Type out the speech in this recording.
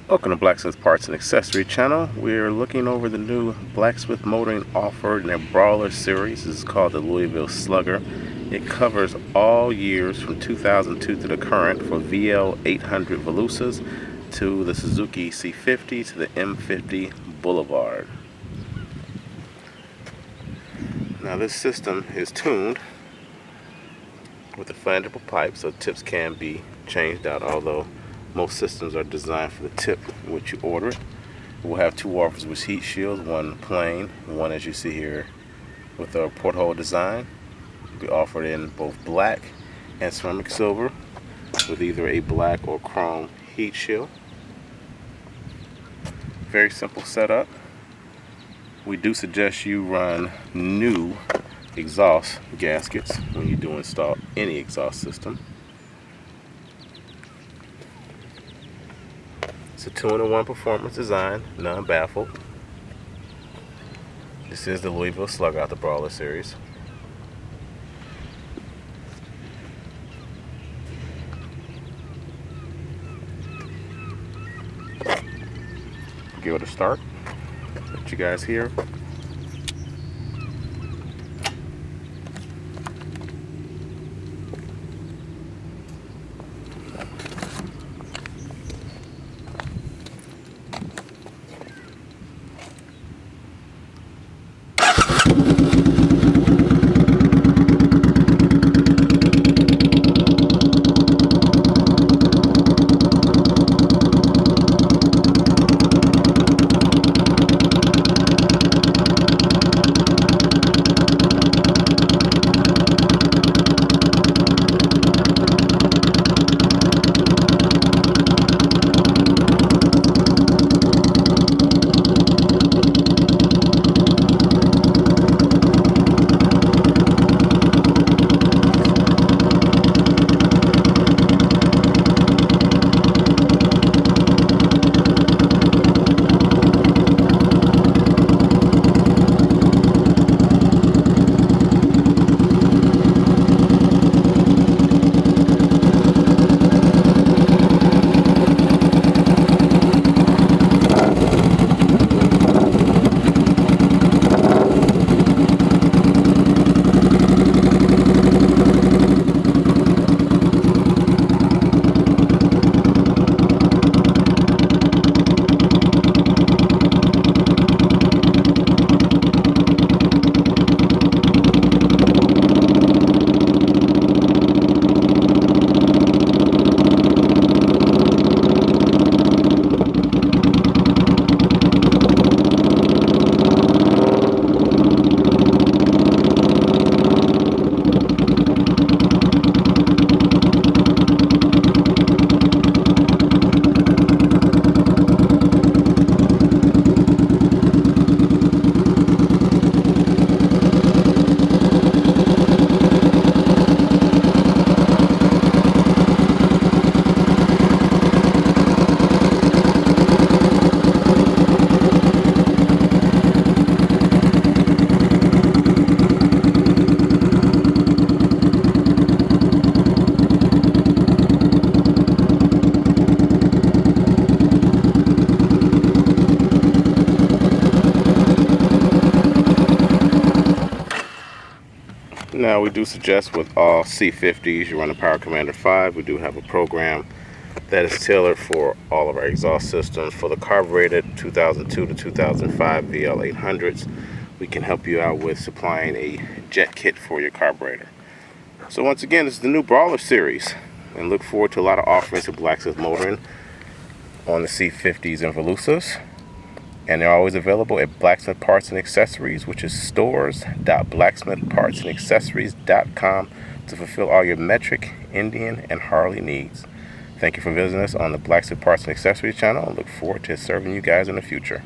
Welcome to Blacksmith Parts and Accessory channel. We're looking over the new Blacksmith motoring offered in their Brawler series. This is called the Louisville Slugger. It covers all years from 2002 to the current for VL 800 Veloces to the Suzuki C50 to the M50 Boulevard. Now this system is tuned with a flangeable pipe, so tips can be changed out, although most systems are designed for the tip in which you order it. We'll have two offers with heat shields, one plain, one as you see here with a porthole design. We offer it in both black and ceramic silver with either a black or chrome heat shield. Very simple setup. We do suggest you run new exhaust gaskets when you do install any exhaust system. It's a 2-in-1 performance design, non-baffled. This is the Louisville Slugger out the Brawler series. Give it a start. Let you guys hear. Now we do suggest with all C50s you run a Power Commander 5. We do have a program that is tailored for all of our exhaust systems. For the carbureted 2002 to 2005 VL 800s, we can help you out with supplying a jet kit for your carburetor. So once again, this is the new Brawler series, and look forward to a lot of offerings of Blacksmith motoring on the C50s and Veloces. And they're always available at Blacksmith Parts and Accessories, which is stores.blacksmithpartsandaccessories.com to fulfill all your metric, Indian, and Harley needs. Thank you for visiting us on the Blacksmith Parts and Accessories channel. I look forward to serving you guys in the future.